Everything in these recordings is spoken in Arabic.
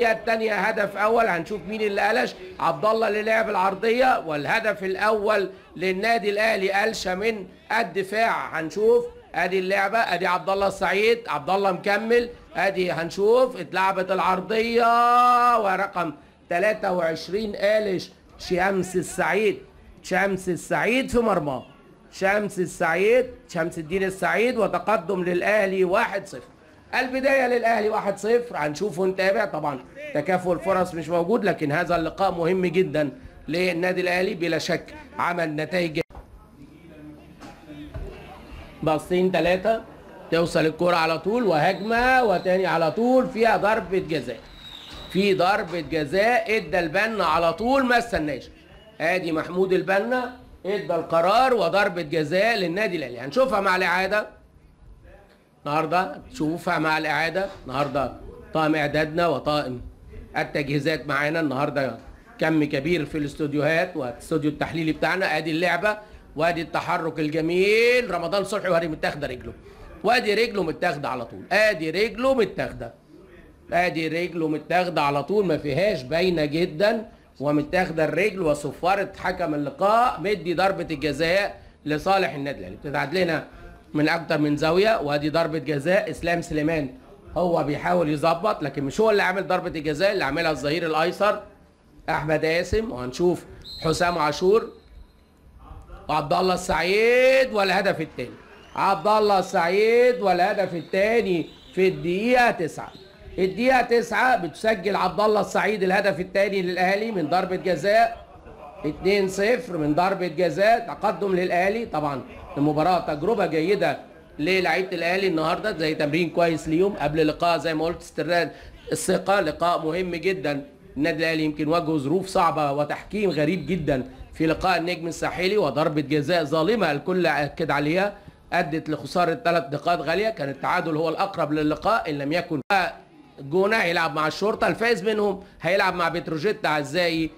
الثانية هدف أول، هنشوف مين اللي قلش. عبد الله اللي لعب العرضية، والهدف الأول للنادي الأهلي قلشة من الدفاع. هنشوف ادي اللعبة، ادي عبد الله السعيد، عبد الله مكمل، ادي هنشوف اتلعبت العرضية ورقم 23 قالش شمس السعيد. شمس السعيد في مرماه، شمس الدين السعيد، وتقدم للأهلي 1-0. البداية للأهلي 1-0. هنشوف ونتابع. طبعا تكافؤ الفرص مش موجود، لكن هذا اللقاء مهم جدا للنادي الأهلي بلا شك. عمل نتائج باصين 3، توصل الكرة على طول وهجمة، وتاني على طول فيها ضربة جزاء. في ضربة جزاء ادى البنا على طول، ما استناش. ادي محمود البنا ادى القرار وضربة جزاء للنادي الأهلي. هنشوفها مع الإعادة النهارده، تشوفها مع الإعادة النهارده. طاقم إعدادنا وطاقم التجهيزات معانا النهارده كم كبير في الاستوديوهات والاستوديو التحليلي بتاعنا. ادي اللعبة وادي التحرك الجميل. رمضان صبحي وادي متاخده رجله، وادي رجله متاخده على طول، ادي رجله متاخده، ادي رجله متاخده على طول، ما فيهاش، باينه جدا ومتاخده الرجل. وصفاره حكم اللقاء مدي ضربه الجزاء لصالح النادي الاهلي. بتتعاد لنا من اكتر من زاويه، وادي ضربه جزاء. اسلام سليمان هو بيحاول يظبط، لكن مش هو اللي عامل ضربه الجزاء، اللي عاملها الظهير الايسر احمد قاسم. وهنشوف حسام عاشور وعبد الله السعيد والهدف الثاني. عبد الله السعيد والهدف الثاني في الدقيقة 9. الدقيقة 9 بتسجل عبد الله السعيد الهدف الثاني للأهلي من ضربة جزاء. 2-0 من ضربة جزاء، تقدم للأهلي. طبعا المباراة تجربة جيدة للاعيبة الأهلي النهارده، زي تمرين كويس ليهم قبل لقاء زي ما قلت استرداد الثقة. لقاء مهم جدا. النادي الأهلي يمكن واجهه ظروف صعبة وتحكيم غريب جدا في لقاء النجم الساحلي، وضربة جزاء ظالمة الكل أكد عليها أدت لخسارة 3 نقاط غالية. كان التعادل هو الأقرب للقاء إن لم يكن. الجونة هيلعب مع الشرطة، الفائز منهم هيلعب مع بتروجيت. أعزائي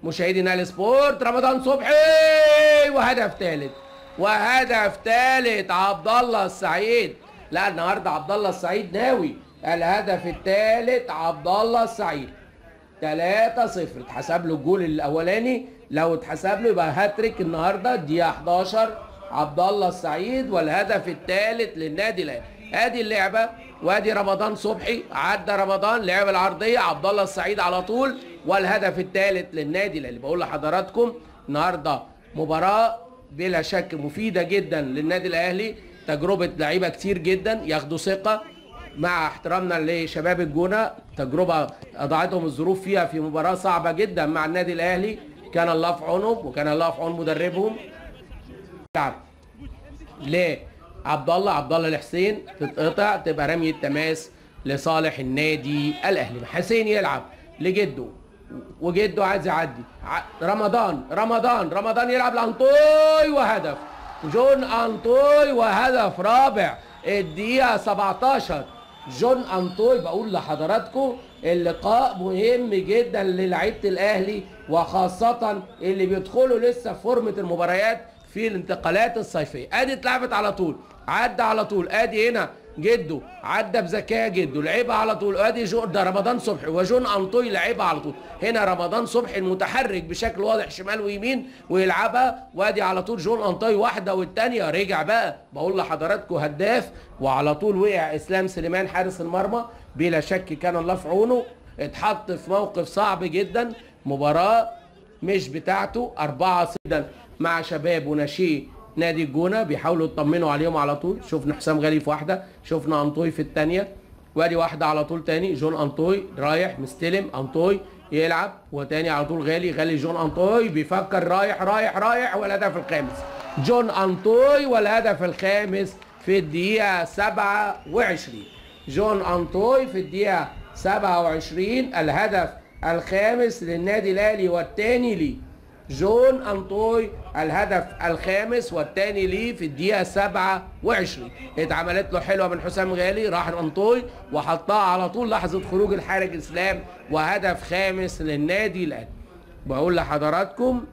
مشاهدي نال سبورت، رمضان صبحي وهدف ثالث، وهدف ثالث عبد الله السعيد. لا النهارده عبد الله السعيد ناوي. الهدف الثالث عبد الله السعيد 3-0. اتحسب له الجول الاولاني، لو اتحسب له يبقى هاتريك النهارده. الدقيقه 11 عبد الله السعيد والهدف الثالث للنادي الاهلي. ادي اللعبه وادي رمضان صبحي، عدى رمضان لعب العرضيه، عبد الله السعيد على طول والهدف الثالث للنادي الاهلي. بقول لحضراتكم النهارده مباراه بلا شك مفيده جدا للنادي الاهلي. تجربه لعيبه كتير جدا ياخدوا ثقه، مع احترامنا لشباب الجونه. تجربه اضاعتهم الظروف فيها في مباراه صعبه جدا مع النادي الاهلي. كان الله في عونهم وكان الله في عون مدربهم. عبد الله الحسين تتقطع، تبقى رميه تماس لصالح النادي الاهلي. حسين يلعب لجده، وجده عايز يعدي. رمضان يلعب لانطوي وهدف. جون انطوي وهدف رابع الدقيقه 17. جون انطوي. بقول لحضراتكم اللقاء مهم جدا للاعيبه الاهلي، وخاصه اللي بيدخلوا لسه في فورمه المباريات في الانتقالات الصيفيه. ادي اتلعبت على طول، عدى على طول. ادي هنا جده عدى بذكاء، جده لعبها على طول. ادي ده رمضان صبحي وجون انطوي لعبها على طول. هنا رمضان صبحي المتحرك بشكل واضح شمال ويمين ويلعبها، وادي على طول جون انطوي واحده والثانيه رجع بقى. بقول لحضراتكم هداف. وعلى طول وقع اسلام سليمان حارس المرمى، بلا شك كان الله في عونه. اتحط في موقف صعب جدا، مباراه مش بتاعته. 4 جدا مع شباب وناشئ نادي الجونه بيحاولوا يطمنوا عليهم على طول. شفنا حسام غالي في واحده، شفنا انطوي في الثانيه، وادي واحده على طول تاني. جون انطوي رايح مستلم، انطوي يلعب وتاني على طول غالي جون انطوي بيفكر، رايح والهدف الخامس. جون انطوي والهدف الخامس في الدقيقه 27. جون انطوي في الدقيقه 27 الهدف الخامس للنادي الاهلي والثاني ليه. جون انطوي الهدف الخامس والثاني ليه في الدقيقه 27. اتعملت له حلوه من حسام غالي، راح انطوي وحطها على طول لحظه خروج الحارس اسلام، وهدف خامس للنادي الاهلي. بقول لحضراتكم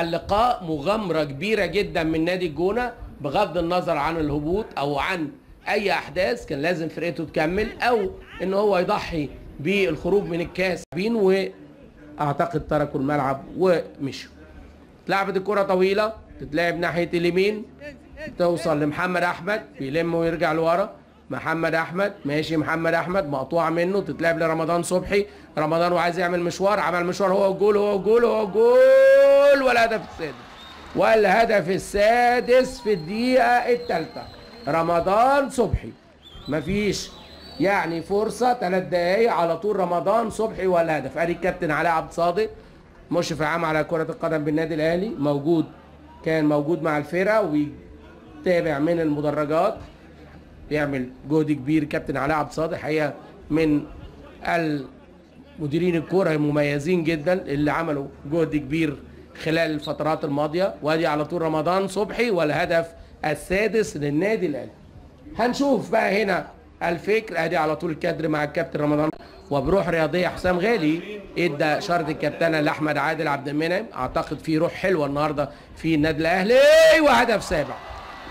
اللقاء مغامره كبيره جدا من نادي الجونه، بغض النظر عن الهبوط او عن اي احداث. كان لازم فرقته تكمل او ان هو يضحي بالخروج من الكاس، واعتقد تركوا الملعب ومشوا. اتلعبت الكرة طويلة، تتلعب ناحية اليمين، توصل لمحمد احمد، بيلم ويرجع لورا. محمد احمد ماشي، محمد احمد مقطوعه منه، تتلعب لرمضان صبحي. رمضان وعايز يعمل مشوار، عمل مشوار، هو الجول هو الجول هو الجول، والهدف السادس. والهدف السادس في الدقيقه الثالثه. رمضان صبحي مفيش يعني فرصه، 3 دقايق على طول رمضان صبحي والهدف. ادي الكابتن علاء عبد الصادق مشرف عام على كره القدم بالنادي الاهلي، موجود، كان موجود مع الفرقه وبيتابع من المدرجات، بيعمل جهد كبير. كابتن علاء عبد الصادق حقيقه من المديرين الكوره المميزين جدا اللي عملوا جهد كبير خلال الفترات الماضيه. وادي على طول رمضان صبحي والهدف السادس للنادي الاهلي. هنشوف بقى هنا الفكر. ادي على طول الكادر مع الكابتن رمضان، وبروح رياضيه حسام غالي ادى شرط الكابتنه لاحمد عادل عبد المنعم. اعتقد في روح حلوه النهارده في النادي الاهلي، وهدف سابع،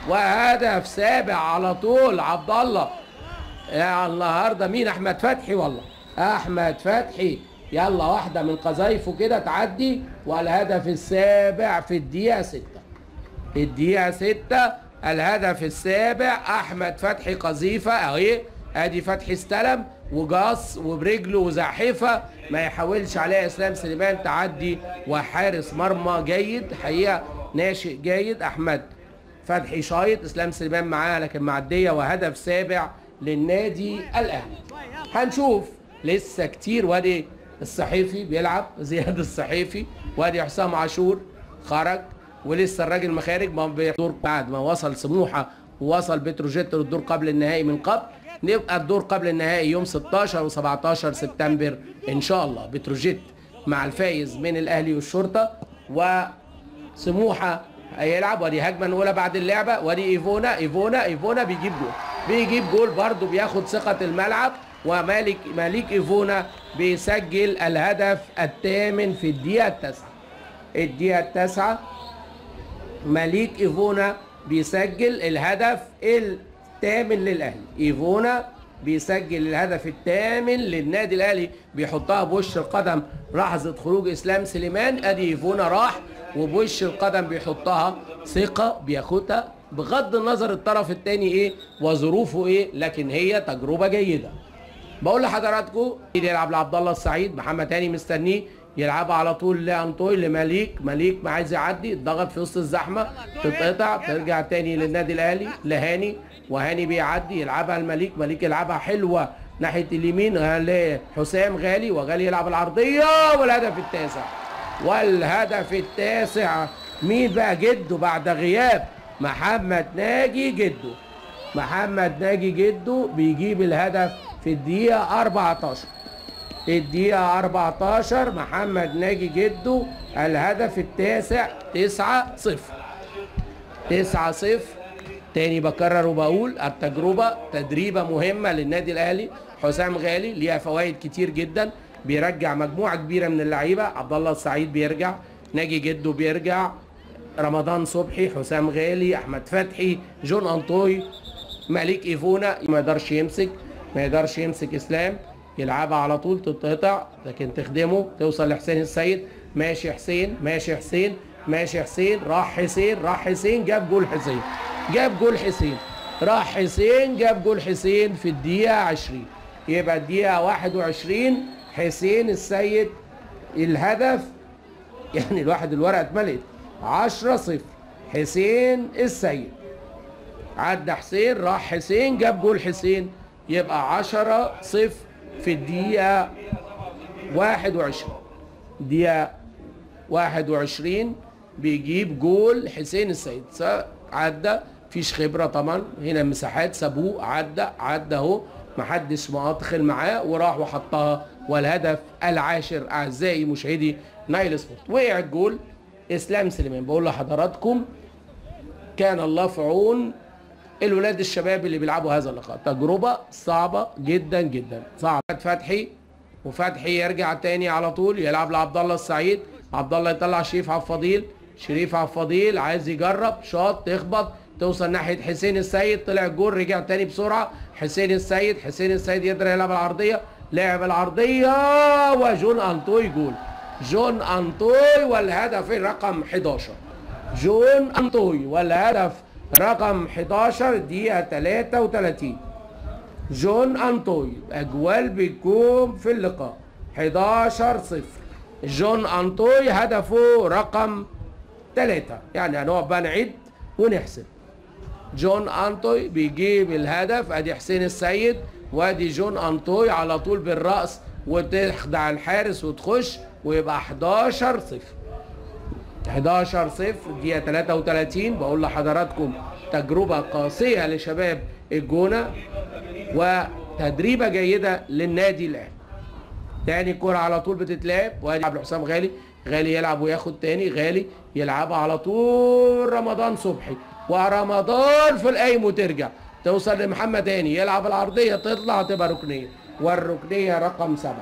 وهدف سابع على طول عبد الله. يا النهارده مين؟ احمد فتحي، والله احمد فتحي. يلا واحده من قذايفه كده تعدي، والهدف السابع في الدقيقه 6. الدقيقه 6 الهدف السابع. احمد فتحي قذيفه اهي، ادي فتحي استلم وجاص وبرجله وزاحفه، ما يحاولش عليها اسلام سليمان، تعدي وحارس مرمى جيد حقيقه، ناشئ جيد. احمد فتحي شايط، اسلام سليمان معاه لكن معديه، وهدف سابع للنادي الاهلي. هنشوف لسه كتير. وادي الصحيفي بيلعب، زياد الصحيفي، وادي حسام عاشور خرج، ولسه الراجل مخارج ما بيدور بعد ما وصل سموحه ووصل بتروجيت للدور قبل النهائي من قبل. نبقى الدور قبل النهائي يوم 16 و17 سبتمبر ان شاء الله. بتروجيت مع الفايز من الاهلي والشرطه، وسموحه هيلعب. ودي هجمه اولى بعد اللعبه، ودي ايفونا ايفونا بيجيب جول برضه، بياخد ثقه الملعب. ومالك ايفونا بيسجل الهدف الثامن في الدقيقه التاسعه. الدقيقه التاسعه مالك ايفونا بيسجل الهدف الثامن للاهلي. ايفونا بيسجل الهدف الثامن للنادي الاهلي، بيحطها بوش القدم لحظه خروج اسلام سليمان. ادي ايفونا راح وبوش القدم بيحطها، ثقه بياخدها بغض النظر الطرف الثاني ايه وظروفه ايه، لكن هي تجربه جيده. بقول لحضراتكم يلعب لعبد الله السعيد، محمد هاني مستنيه، يلعبها على طول لانطوي لمليك. مليك ما عايز يعدي، اتضغط في وسط الزحمه، تتقطع، ترجع تاني للنادي الاهلي لهاني، وهاني بيعدي يلعبها لمليك. مليك يلعبها حلوه ناحيه اليمين لحسام غالي، وغالي يلعب العرضيه، والهدف التاسع. والهدف التاسع مين بقى؟ جده بعد غياب محمد ناجي جده. محمد ناجي جده بيجيب الهدف في الدقيقه 14. الدقيقة 14 محمد ناجي جده الهدف التاسع. 9-0. 9-0. تاني بكرر وبقول التجربة تدريبة مهمة للنادي الأهلي. حسام غالي ليها فوائد كتير جدا، بيرجع مجموعة كبيرة من اللعيبة. عبد الله السعيد بيرجع، ناجي جده بيرجع، رمضان صبحي، حسام غالي، أحمد فتحي، جون أنطوي، مالك إيفونا ما يقدرش يمسك إسلام، يلعبها على طول، تتقطع لكن تخدمه، توصل لحسين السيد. ماشي حسين، راح حسين جاب جول حسين، راح حسين جاب جول حسين في الدقيقة 20. يبقى الدقيقة 21 حسين السيد الهدف، يعني الورقة اتملت. 10-0 حسين السيد، عدى حسين، راح حسين جاب جول حسين، يبقى 10-0 في الدقيقة 21. دقيقة 21 بيجيب جول حسين السيد. عدى، مفيش خبرة طبعا، هنا مساحات، سابوه، عدى اهو، محدش مقاطخل معاه وراح وحطها. والهدف العاشر اعزائي مشاهدي نايل سبورت. وقع الجول اسلام سليمان. بقول لحضراتكم كان الله في عون الولاد الشباب اللي بيلعبوا هذا اللقاء، تجربة صعبة جدا جدا، صعب. فتحي، وفتحي يرجع تاني على طول يلعب لعبد الله السعيد، عبد الله يطلع شريف عبد الفضيل، عايز يجرب، شاط، تخبط، توصل ناحية حسين السيد، طلع الجول، رجع تاني بسرعة. حسين السيد يقدر يلعب العرضية، لعب العرضيه وجون انطوي جول. جون انطوي والهدف رقم 11. جون انطوي والهدف رقم 11 دقيقه 33. جون انطوي اجوال بتكون في اللقاء 11-0. جون انطوي هدفه رقم 3. يعني هنقعد بقى نعد ونحسب. جون انطوي بيجيب الهدف، ادي حسين السيد وادي جون انطوي على طول بالراس وتخدع الحارس وتخش ويبقى 11-0. 11-0 دقيقة 33. بقول لحضراتكم تجربة قاسية لشباب الجونة وتدريبة جيدة للنادي الاهلي. تاني الكرة على طول بتتلعب وادي عبد الحسام غالي. غالي يلعب وياخد تاني. غالي يلعبها على طول رمضان صبحي ورمضان في القايم وترجع توصل لمحمد هاني يلعب العرضية تطلع تبقى ركنية والركنية رقم 7.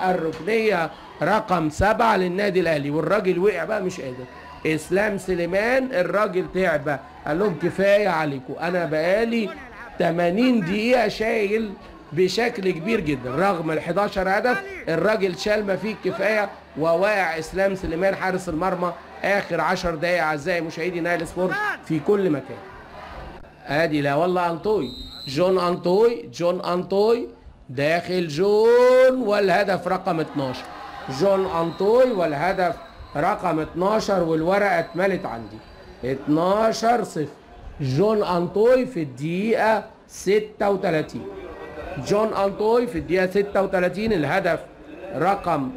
الركنية رقم 7 للنادي الاهلي والراجل وقع بقى مش قادر. اسلام سليمان الراجل تعب بقى قال لهم كفاية عليكم انا بقالي 80 دقيقة شايل بشكل كبير جدا رغم ال 11 هدف الراجل شال ما فيه الكفايه وواقع اسلام سليمان حارس المرمى اخر 10 دقائق اعزائي مشاهدي نايل سبورت في كل مكان. ادي لا والله انطوي. جون انطوي. جون انطوي داخل جون والهدف رقم 12. جون انطوي والهدف رقم 12 والورقه اتملت عندي 12-0. جون انطوي في الدقيقه 36. جون انطوي في الدقيقة 36 الهدف رقم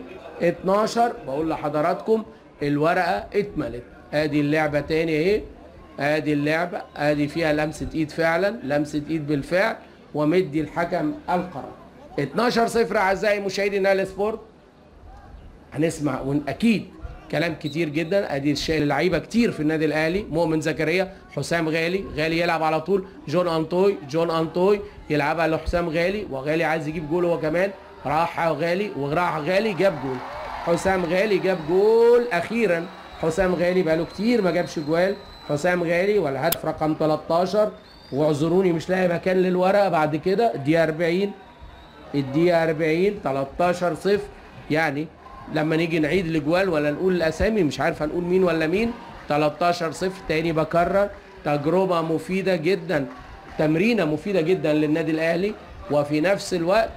12. بقول لحضراتكم الورقة اتملت. ادي اللعبة تاني اهي. ادي اللعبة ادي فيها لمسة ايد فعلا لمسة ايد بالفعل ومدي الحكم القرار. 12-0 اعزائي مشاهدي نايل سبورت. هنسمع اكيد كلام كتير جدا. ادي شايل لعيبه كتير في النادي الاهلي. مؤمن زكريا حسام غالي. غالي يلعب على طول جون انطوي. جون انطوي يلعبها لحسام غالي وغالي عايز يجيب جول هو كمان. راح غالي وراح غالي جاب جول. حسام غالي جاب جول اخيرا. حسام غالي بقاله كتير ما جابش جوال. حسام غالي والهدف رقم 13. واعذروني مش لاقي مكان للورقه بعد كده. الدقيقه 40. الدقيقه 40 13-0. يعني لما نيجي نعيد الاجوال ولا نقول الاسامي مش عارف هنقول مين ولا مين. 13-0 تاني بكرر. تجربه مفيده جدا تمرينه مفيده جدا للنادي الاهلي وفي نفس الوقت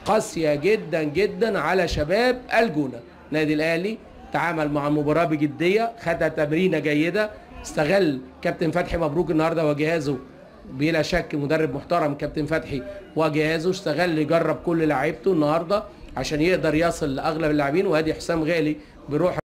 قاسيه جدا جدا على شباب الجونه. النادي الاهلي تعامل مع المباراه بجديه خدها تمرينه جيده. استغل كابتن فتحي مبروك النهارده وجهازه بلا شك مدرب محترم كابتن فتحي وجهازه اشتغل يجرب كل لعيبته النهارده عشان يقدر يصل لاغلب اللاعبين. وادي حسام غالي بيروح